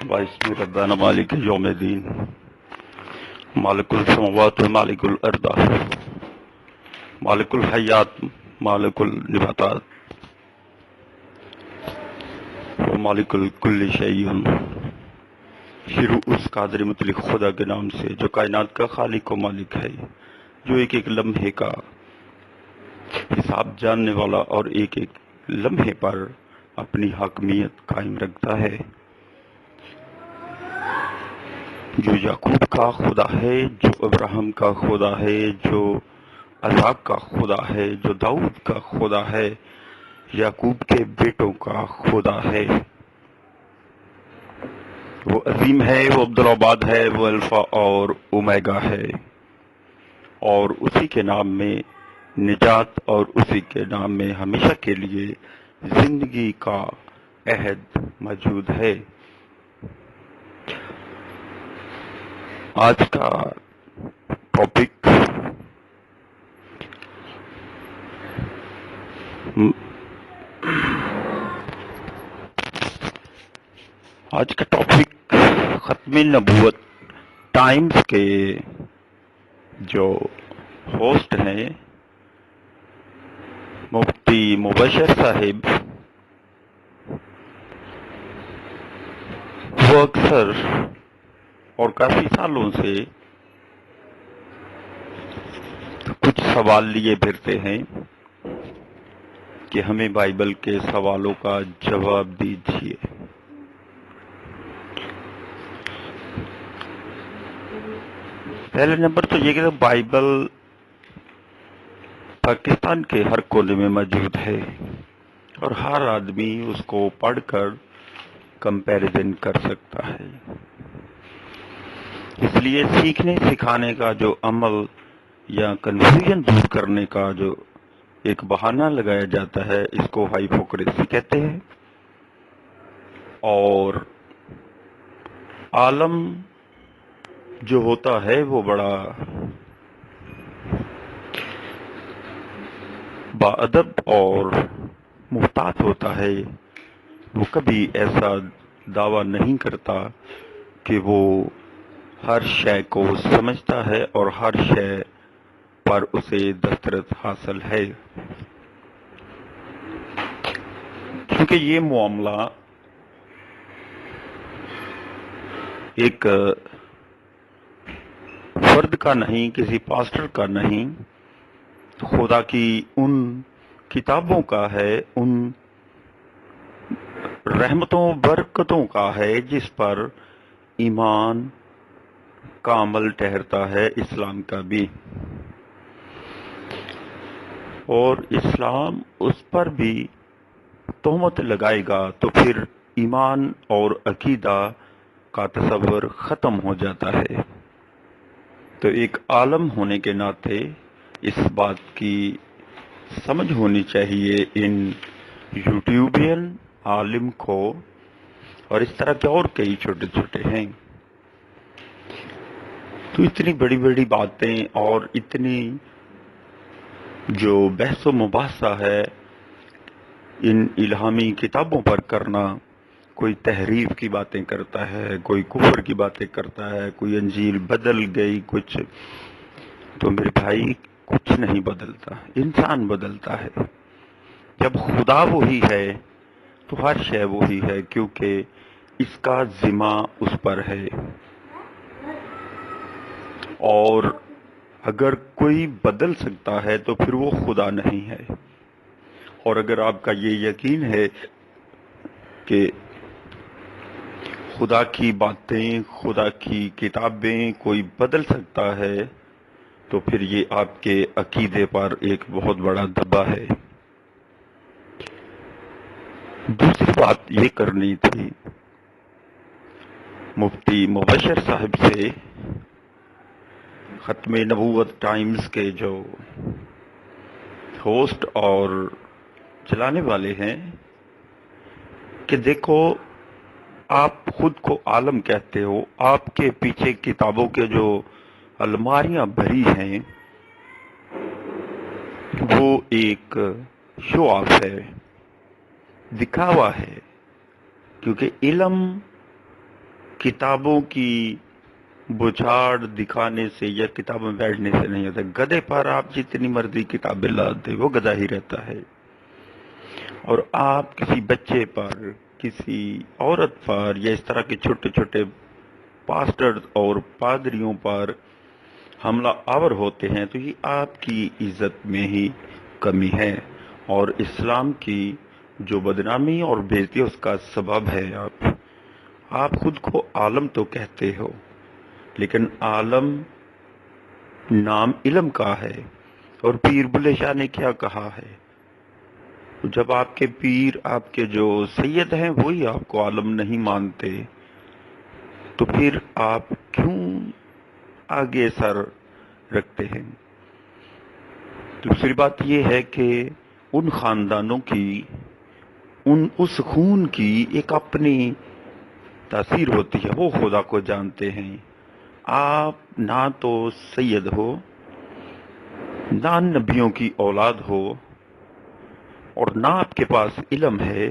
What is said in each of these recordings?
باسم ربنا مالک یوم الدین مالک السماوات مالک الارض مالک الحیات مالک النباتات مالک الکل شیء۔ شروع اس قادر مطلق خدا کے نام سے جو کائنات کا خالق و مالک ہے، جو ایک ایک لمحے کا حساب جاننے والا اور ایک ایک لمحے پر اپنی حاکمیت قائم رکھتا ہے، جو یعقوب کا خدا ہے، جو ابراہیم کا خدا ہے، جو اسحاق کا خدا ہے، جو داؤد کا خدا ہے، یعقوب کے بیٹوں کا خدا ہے۔ وہ عظیم ہے، وہ عبدالعباد ہے، وہ الفا اور اومیگا ہے، اور اسی کے نام میں نجات اور اسی کے نام میں ہمیشہ کے لیے زندگی کا عہد موجود ہے۔ آج کا ٹاپک ختم نبوت ٹائمز کے جو ہوسٹ ہیں مفتی مبشر صاحب، وہ اکثر اور کافی سالوں سے کچھ سوال لیے پھرتے ہیں کہ ہمیں بائبل کے سوالوں کا جواب دیجیے۔ پہلے نمبر تو یہ کہ بائبل پاکستان کے ہر کونے میں موجود ہے اور ہر آدمی اس کو پڑھ کر کمپیریزن کر سکتا ہے۔ اس لیے سیکھنے سکھانے کا جو عمل یا کنفیوژن دور کرنے کا جو ایک بہانہ لگایا جاتا ہے، اس کو ہائپوکریسی کہتے ہیں، اور عالم جو ہوتا ہے وہ بڑا باادب اور محتاط ہوتا ہے۔ وہ کبھی ایسا دعویٰ نہیں کرتا کہ وہ ہر شے کو سمجھتا ہے اور ہر شے پر اسے دسترس حاصل ہے، کیونکہ یہ معاملہ ایک فرد کا نہیں، کسی پاسٹر کا نہیں، خدا کی ان کتابوں کا ہے، ان رحمتوں برکتوں کا ہے جس پر ایمان کا عمل ٹھہرتا ہے، اسلام کا بھی، اور اسلام اس پر بھی تہمت لگائے گا تو پھر ایمان اور عقیدہ کا تصور ختم ہو جاتا ہے۔ تو ایک عالم ہونے کے ناطے اس بات کی سمجھ ہونی چاہیے ان یوٹیوبین عالم کو، اور اس طرح کے اور کئی چھوٹے چھوٹے ہیں۔ تو اتنی بڑی بڑی باتیں اور اتنی جو بحث و مباحثہ ہے ان الہامی کتابوں پر کرنا، کوئی تحریف کی باتیں کرتا ہے، کوئی کفر کی باتیں کرتا ہے، کوئی انجیل بدل گئی کچھ، تو میرے بھائی کچھ نہیں بدلتا، انسان بدلتا ہے۔ جب خدا وہی ہے تو ہر شے وہی ہے، کیونکہ اس کا ذمہ اس پر ہے، اور اگر کوئی بدل سکتا ہے تو پھر وہ خدا نہیں ہے۔ اور اگر آپ کا یہ یقین ہے کہ خدا کی باتیں، خدا کی کتابیں کوئی بدل سکتا ہے، تو پھر یہ آپ کے عقیدے پر ایک بہت بڑا دبا ہے۔ دوسری بات یہ کرنی تھی مفتی مبشر صاحب سے، ختم نبوت ٹائمز کے جو ہوسٹ اور چلانے والے ہیں، کہ دیکھو آپ خود کو عالم کہتے ہو، آپ کے پیچھے کتابوں کے جو الماریاں بھری ہیں وہ ایک شو آف ہے، دکھاوا ہے، کیونکہ علم کتابوں کی بچھاڑ دکھانے سے یا کتابوں میں بیٹھنے سے نہیں ہوتا. گدھے پر آپ جتنی مرضی کتابیں لا دیں وہ گدھا ہی رہتا ہے. اور آپ کسی بچے پر، کسی عورت پر، یا اس طرح کے چھوٹے چھوٹے پاسٹر اور پادریوں پر حملہ آور ہوتے ہیں تو یہ آپ کی عزت میں ہی کمی ہے، اور اسلام کی جو بدنامی اور بےعزتی اس کا سبب ہے. آپ خود کو عالم تو کہتے ہو، لیکن عالم نام علم کا ہے. اور پیر بلے شاہ نے کیا کہا ہے؟ جب آپ کے پیر، آپ کے جو سید ہیں وہی آپ کو عالم نہیں مانتے تو پھر آپ کیوں آگے سر رکھتے ہیں؟ دوسری بات یہ ہے کہ ان خاندانوں کی، اس خون کی ایک اپنی تاثیر ہوتی ہے، وہ خدا کو جانتے ہیں. آپ نہ تو سید ہو، نہ نبیوں کی اولاد ہو، اور نہ آپ کے پاس علم ہے،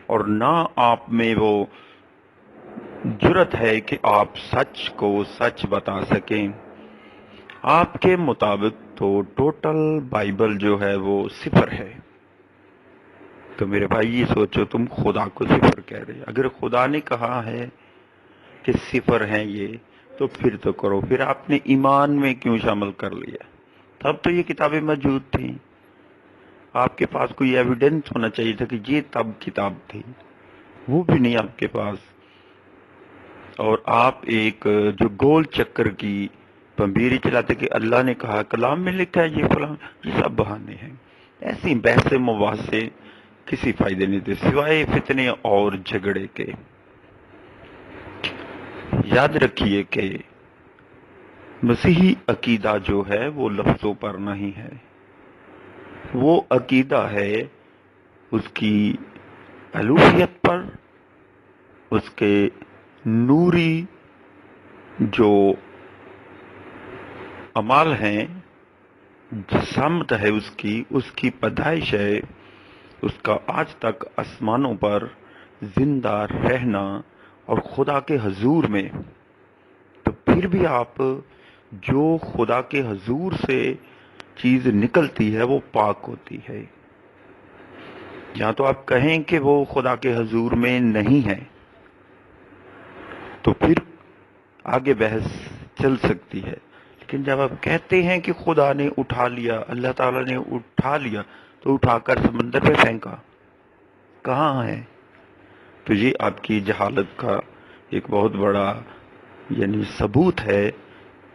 اور نہ آپ میں وہ جرت ہے کہ آپ سچ کو سچ بتا سکیں. آپ کے مطابق تو ٹوٹل بائبل جو ہے وہ صفر ہے. تو میرے بھائی یہ سوچو، تم خدا کو صفر کہہ رہے. اگر خدا نے کہا ہے کہ صفر ہیں یہ تو پھر تو کرو. پھر آپ نے ایمان میں کیوں شامل کر لیا؟ تب تو یہ کتابیں موجود تھیں. آپ کے پاس کوئی ایویڈنس ہونا چاہیے تھا کہ یہ تب کتاب تھی، وہ بھی نہیں آپ کے پاس. اور آپ ایک جو گول چکر کی پنبیری چلاتے کہ اللہ نے کہا، کلام میں لکھا ہے، یہ فلاں، یہ سب بہانے ہیں. ایسی بحث مباحثے کسی فائدے نہیں دے سوائے فتنے اور جھگڑے کے. یاد رکھیے کہ مسیحی عقیدہ جو ہے وہ لفظوں پر نہیں ہے، وہ عقیدہ ہے اس کی الوہیت پر، اس کے نوری جو اعمال ہیں، سمت ہے اس کی پیدائش ہے، اس کا آج تک آسمانوں پر زندہ رہنا اور خدا کے حضور میں. تو پھر بھی آپ جو خدا کے حضور سے چیز نکلتی ہے وہ پاک ہوتی ہے. یا تو آپ کہیں کہ وہ خدا کے حضور میں نہیں ہے تو پھر آگے بحث چل سکتی ہے. لیکن جب آپ کہتے ہیں کہ خدا نے اٹھا لیا، اللہ تعالیٰ نے اٹھا لیا، تو اٹھا کر سمندر پہ پھینکا، کہاں ہے؟ تو یہ آپ کی جہالت کا ایک بہت بڑا ثبوت ہے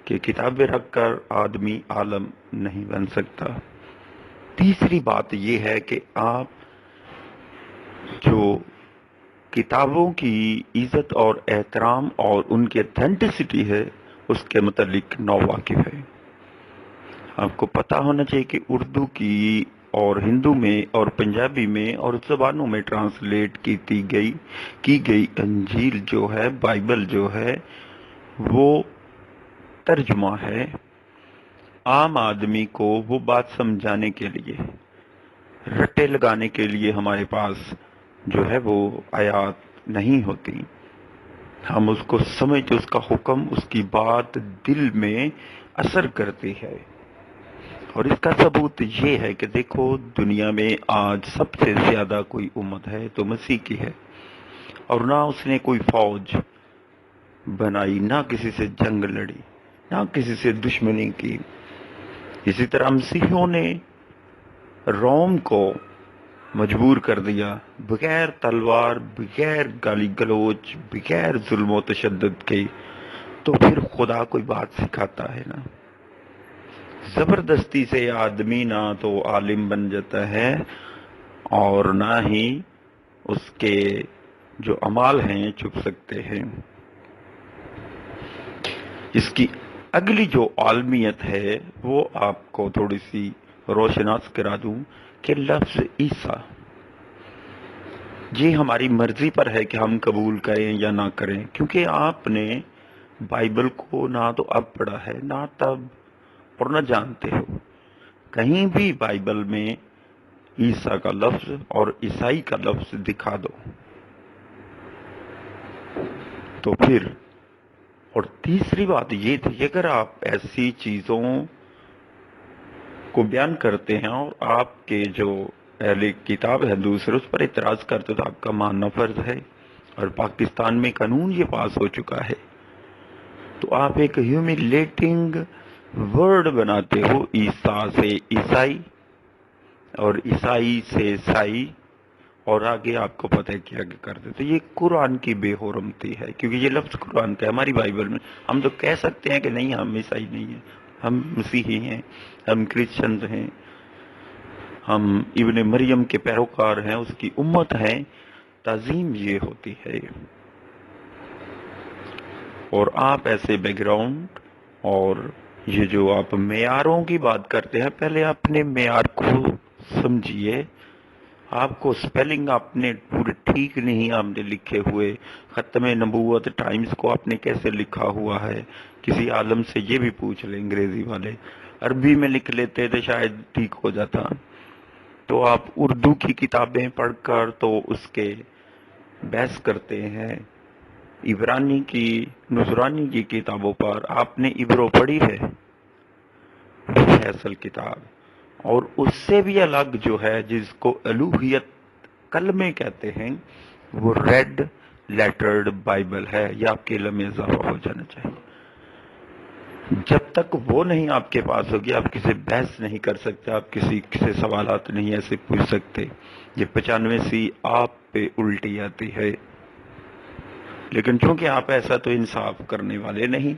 کہ کتابیں رکھ کر آدمی عالم نہیں بن سکتا. تیسری بات یہ ہے کہ آپ جو کتابوں کی عزت اور احترام اور ان کی اتھینٹسٹی ہے اس کے متعلق ناواقف ہے. آپ کو پتا ہونا چاہیے کہ اردو کی اور ہندو میں اور پنجابی میں اور زبانوں میں ٹرانسلیٹ کی گئی انجیل جو ہے، بائبل جو ہے، وہ ترجمہ ہے عام آدمی کو وہ بات سمجھانے کے لیے، رٹے لگانے کے لیے. ہمارے پاس جو ہے وہ آیات نہیں ہوتی. ہم اس کو سمجھتے، اس کا حکم، اس کی بات دل میں اثر کرتی ہے. اور اس کا ثبوت یہ ہے کہ دیکھو، دنیا میں آج سب سے زیادہ کوئی امت ہے تو مسیح کی ہے، اور نہ اس نے کوئی فوج بنائی، نہ کسی سے جنگ لڑی، نہ کسی سے دشمنی کی. اسی طرح مسیحیوں نے روم کو مجبور کر دیا بغیر تلوار، بغیر گالی گلوچ، بغیر ظلم و تشدد کے. تو پھر خدا کوئی بات سکھاتا ہے نا. زبردستی سے آدمی نہ تو عالم بن جاتا ہے اور نہ ہی اس کے جو اعمال ہیں چھپ سکتے ہیں. اس کی اگلی جو عالمیت ہے وہ آپ کو تھوڑی سی روشناس کرا دوں کہ لفظ عیسیٰ، یہ ہماری مرضی پر ہے کہ ہم قبول کریں یا نہ کریں، کیونکہ آپ نے بائبل کو نہ تو اب پڑھا ہے، نہ تب، اور نہ جانتے ہو. کہیں بھی بائبل میں عیسیٰ کا لفظ اور عیسائی کا لفظ دکھا دو تو پھر، اور تیسری بات یہ تھی، اگر آپ ایسی چیزوں کو بیان کرتے ہیں اور آپ کے جو اہل کتاب ہے دوسرے اس پر اعتراض کرتے تو آپ کا ماننا فرض ہے، اور پاکستان میں قانون یہ پاس ہو چکا ہے، تو آپ ایک ہیوملیٹنگ ورڈ بناتے ہو، عیسیٰ سے عیسائی اور عیسائی سے عیسائی، اور آگے آپ کو پتہ ہے کیا کرتے. تو یہ قرآن کی بے حرمتی ہے، کیونکہ یہ لفظ قرآن کا ہے. ہماری بائبل میں ہم تو کہہ سکتے ہیں کہ نہیں ہم عیسائی نہیں ہیں، ہم مسیحی ہیں، ہم کرسچنز ہیں، ہم ابن مریم کے پیروکار ہیں، اس کی امت ہیں. تعظیم یہ ہوتی ہے. اور آپ ایسے بیک گراؤنڈ اور یہ جو آپ معیاروں کی بات کرتے ہیں، پہلے اپنے معیار کو سمجھیے. آپ کو سپیلنگ آپ نے پورے ٹھیک نہیں آپ نے لکھے ہوئے. ختم نبوت ٹائمز کو آپ نے کیسے لکھا ہوا ہے؟ کسی عالم سے یہ بھی پوچھ لیں، انگریزی والے عربی میں لکھ لیتے تھے شاید ٹھیک ہو جاتا. تو آپ اردو کی کتابیں پڑھ کر تو اس کے بحث کرتے ہیں. عبرانی کی نصرانی کی کتابوں پر آپ نے عبرو پڑھی ہے، وہ ہے اصل کتاب. اور اس سے بھی الگ جو ہے جس کو الوہیت کلمے کہتے ہیں، وہ ریڈ لیٹرڈ بائبل ہے. یہ آپ کے علم میں اضافہ ہو جانا چاہیے. جب تک وہ نہیں آپ کے پاس ہوگی آپ کسی بحث نہیں کر سکتے، آپ کسی سے سوالات نہیں ایسے پوچھ سکتے. یہ 95 آپ پہ الٹی آتی ہے. لیکن چونکہ آپ ایسا تو انصاف کرنے والے نہیں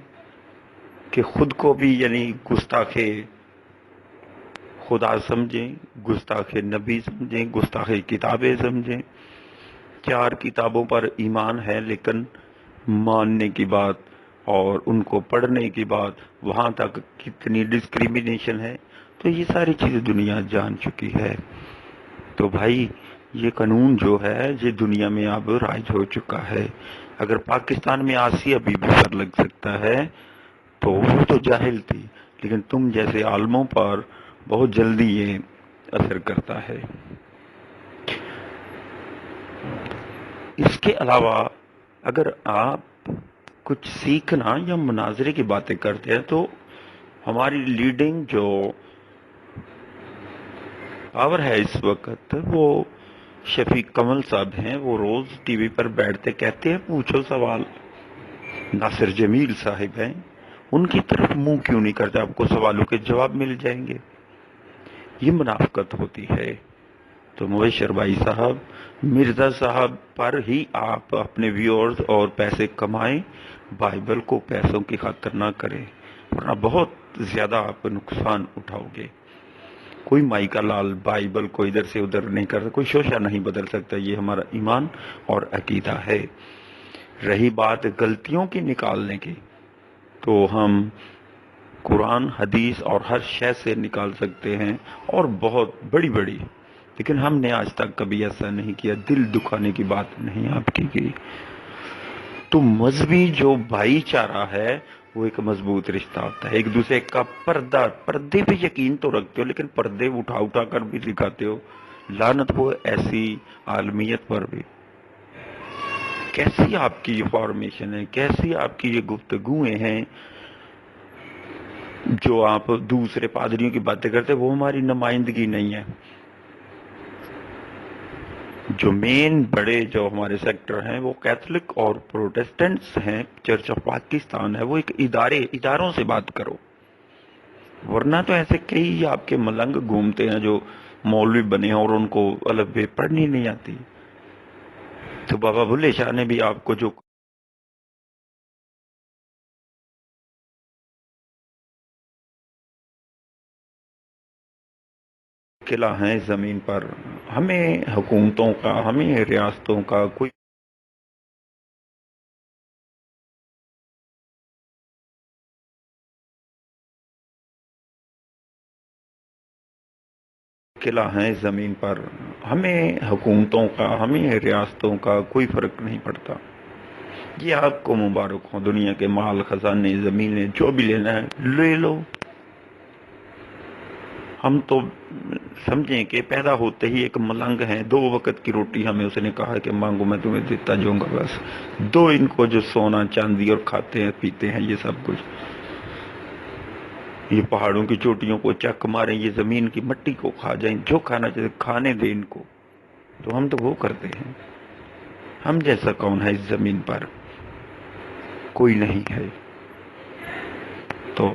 کہ خود کو بھی یعنی گستاخ خدا سمجھیں، گستاخ نبی سمجھیں، گستاخ کتابیں سمجھیں. 4 کتابوں پر ایمان ہے، لیکن ماننے کی بات اور ان کو پڑھنے کی بات وہاں تک کتنی ڈسکریمنیشن ہے. تو یہ ساری چیزیں دنیا جان چکی ہے. تو بھائی یہ قانون جو ہے یہ دنیا میں اب رائج ہو چکا ہے. اگر پاکستان میں آسیہ بی بی پر لگ سکتا ہے تو وہ تو جاہل تھی، لیکن تم جیسے عالموں پر بہت جلدی یہ اثر کرتا ہے. اس کے علاوہ اگر آپ کچھ سیکھنا یا مناظرے کی باتیں کرتے ہیں تو ہماری لیڈنگ جو پاور ہے اس وقت وہ شفیق کمل صاحب ہیں. وہ روز ٹی وی پر بیٹھتے کہتے ہیں پوچھو سوال. ناصر جمیل صاحب ہیں، ان کی طرف منہ کیوں نہیں کرتے؟ آپ کو سوالوں کے جواب مل جائیں گے. یہ منافقت ہوتی ہے. تو مبشر بھائی صاحب، مرزا صاحب پر ہی آپ اپنے ویورز اور پیسے کمائیں، بائبل کو پیسوں کی خاطر نہ کریں، ورنہ بہت زیادہ آپ نقصان اٹھاؤ گے. کوئی مائی کا لال بائبل کو ادھر سے ادھر نہیں کر سکتا، کوئی شوشہ نہیں بدل سکتا. یہ ہمارا ایمان اور عقیدہ ہے. رہی بات غلطیوں کی نکالنے کی، تو ہم قرآن حدیث اور ہر شے سے نکال سکتے ہیں، اور بہت بڑی بڑی، لیکن ہم نے آج تک کبھی ایسا نہیں کیا. دل دکھانے کی بات نہیں آپ کی. تو مذہبی جو بھائی چارہ ہے وہ ایک مضبوط رشتہ ہوتا ہے. ایک دوسرے کا پردے پہ یقین تو رکھتے ہو لیکن پردے اٹھا اٹھا کر بھی دکھاتے ہو. لعنت ہو ایسی عالمیت پر بھی. کیسی آپ کی یہ فارمیشن ہے، کیسی آپ کی یہ گفتگویں ہیں. جو آپ دوسرے پادریوں کی باتیں کرتے وہ ہماری نمائندگی نہیں ہے. جو مین بڑے جو ہمارے سیکٹر ہیں وہ کیتھولک اور پروٹیسٹنٹس ہیں. چرچ آف پاکستان ہے، وہ ایک اداروں سے بات کرو. ورنہ تو ایسے کئی آپ کے ملنگ گھومتے ہیں جو مولوی بنے ہیں اور ان کو الف ب پڑھنی نہیں آتی. تو بابا بلے شاہ نے بھی آپ کو جو قلعہ ہیں زمین پر، ہمیں حکومتوں کا، ہمیں ریاستوں کا کوئی قلعہ ہیں زمین پر، ہمیں حکومتوں کا، ہمیں ریاستوں کا کوئی فرق نہیں پڑتا. یہ آپ کو مبارک ہو. دنیا کے مال خزانے زمینیں جو بھی لینا ہے لے لو. ہم تو سمجھیں کہ پیدا ہوتے ہی ایک ملنگ ہیں، 2 وقت کی روٹی ہمیں اس نے کہا کہ مانگو میں تمہیں دیتا جاؤں گا، بس 2 ان کو جو سونا چاندی اور کھاتے ہیں پیتے ہیں یہ سب کچھ، یہ پہاڑوں کی چوٹیوں کو چک ماریں، یہ زمین کی مٹی کو کھا جائیں، جو کھانا چاہتے کھانے دیں ان کو، تو ہم تو وہ کرتے ہیں۔ ہم جیسا کون ہے اس زمین پر؟ کوئی نہیں ہے۔ تو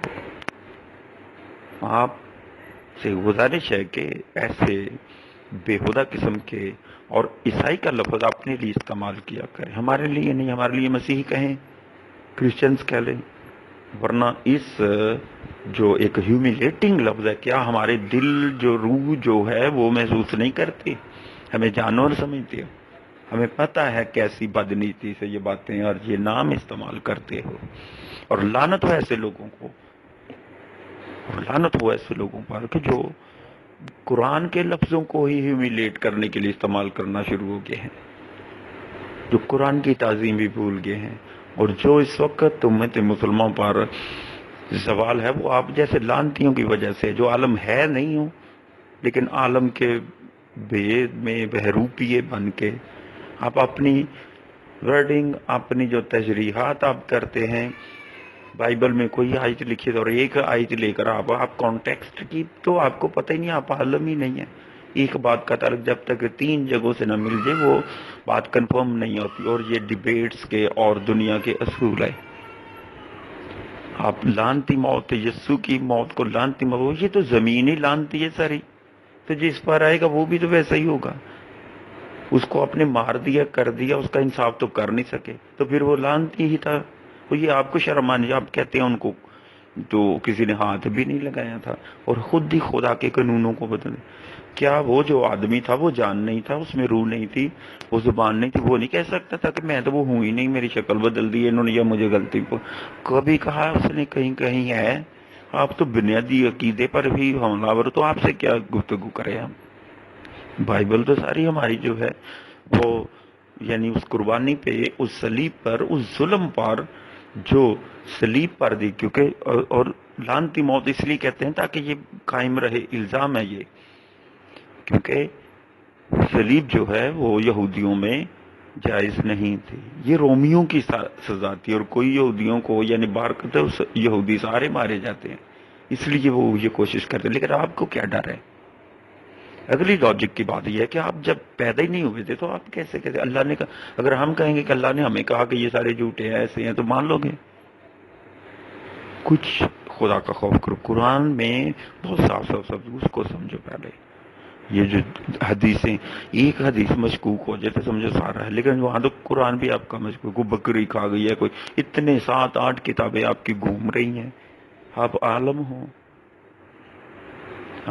آپ سے گزارش ہے کہ ایسے بےہودہ قسم کے اور عیسائی کا لفظ اپنے لیے استعمال کیا کریں، ہمارے لیے نہیں، ہمارے لیے مسیحی کہیں، کرسچنز کہہ لیں، ورنہ اس جو ایک ہیومیلیٹنگ لفظ ہے، کیا ہمارے دل جو روح جو ہے وہ محسوس نہیں کرتی؟ ہمیں جانور سمجھتے ہو؟ ہمیں پتہ ہے کیسی بدنیتی سے یہ باتیں اور یہ نام استعمال کرتے ہو، اور لعنت ہو ایسے لوگوں کو، اور لعنت ہو ایسے لوگوں پر کہ جو قرآن کے لفظوں کو ہی ہیومیلیٹ کرنے کے لیے استعمال کرنا شروع ہو گئے ہیں، جو قرآن کی تعظیم بھی بھول گئے ہیں، اور جو اس وقت امت مسلمان پر زوال ہے وہ آپ جیسے لعنتیوں کی وجہ سے، جو عالم ہے نہیں ہو لیکن عالم کے بھید میں بہروپیے بن کے آپ اپنی ورڈنگ، اپنی جو تشریحات آپ کرتے ہیں، بائبل میں کوئی آیت لکھی اور ایک آیت لے کر آپ کانٹیکسٹ کی تو آپ کو پتہ ہی نہیں، آپ عالم ہی نہیں ہے۔ ایک بات کا تعلق جب تک 3 جگہوں سے نہ مل جائے وہ بات کنفرم نہیں ہوتی، اور یہ ڈیبیٹس کے اور دنیا کے اصول ہے۔ آپ لعنتی موت، یسوع کی موت کو لعنتی موت، یہ تو زمین ہی لعنتی ہے ساری، تو جس پر آئے گا وہ بھی تو ویسا ہی ہوگا، اس کو آپ نے مار دیا، کر دیا، اس کا انصاف تو کر نہیں سکے، تو پھر وہ لعنتی ہی تھا۔ وہ یہ آپ کو شرم آنی، آپ کہتے ہیں ان کو تو کسی نے ہاتھ بھی نہیں لگایا تھا، اور خود ہی خدا کے قانونوں کو بدلے۔ کیا وہ جو آدمی تھا وہ جان نہیں تھا، اس میں روح نہیں تھی، وہ زبان نہیں تھی، وہ نہیں کہہ سکتا تھا کہ میں تو وہ ہوں ہی نہیں، میری شکل بدل دی انہوں نے یا مجھے غلطی کو کبھی کہا اس نے؟ کہیں کہیں ہے؟ آپ تو بنیادی عقیدے پر بھی حملہ ور، تو آپ سے کیا گفتگو کریں ہم؟ بائبل تو ساری ہماری جو ہے وہ یعنی اس قربانی پہ، اس صلیب پر، اس ظلم پر جو صلیب پر دی، کیونکہ اور لعنتی موت اس لیے کہتے ہیں تاکہ یہ قائم رہے، الزام ہے یہ، کیونکہ صلیب جو ہے وہ یہودیوں میں جائز نہیں تھی، یہ رومیوں کی سزا تھی، اور کوئی یہودیوں کو یعنی بار کرتے یہودی سارے مارے جاتے ہیں، اس لیے وہ یہ کوشش کرتے ہیں۔ لیکن آپ کو کیا ڈر ہے؟ اگلی لاجک کی بات یہ ہے کہ آپ جب پیدا ہی نہیں ہوئے تھے تو آپ کیسے کہتے؟ اللہ نے کہا، اگر ہم کہیں گے کہ اللہ نے ہمیں کہا کہ یہ سارے جھوٹے ہیں، ایسے ہیں، تو مان لو گے؟ کچھ خدا کا خوف کرو، قرآن میں بہت صاف صاف اس کو سمجھو پہلے۔ یہ جو حدیثیں، ایک حدیث مشکوک ہو جائے تو سمجھو سارا ہے، لیکن وہاں تو قرآن بھی آپ کا مشکوک، کوئی بکری کھا گئی ہے، کوئی اتنے 7-8 کتابیں آپ کی گھوم رہی ہیں، آپ عالم ہو،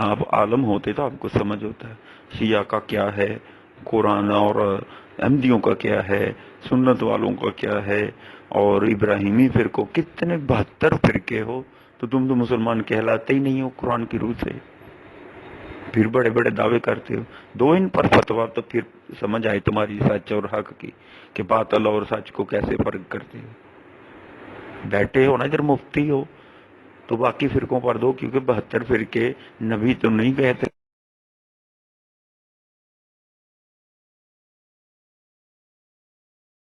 آپ عالم ہوتے تو آپ کو سمجھ ہوتا ہے شیعہ کا کیا ہے، قرآن اور احمدیوں کا کیا ہے، سنت والوں کا کیا ہے، اور ابراہیمی فرقوں، کتنے 72 فرقے ہو، تو تم تو مسلمان کہلاتے ہی نہیں ہو قرآن کی روح سے، پھر بڑے بڑے دعوے کرتے ہو۔ دو ان پر فتویٰ تو پھر سمجھ آئے تمہاری سچ اور حق کی کہ باطل اور سچ کو کیسے فرق کرتے ہو۔ بیٹھے ہو نا ادھر مفتی ہو تو باقی فرقوں پر دو، کیونکہ 72 فرقے نبی تو نہیں کہتے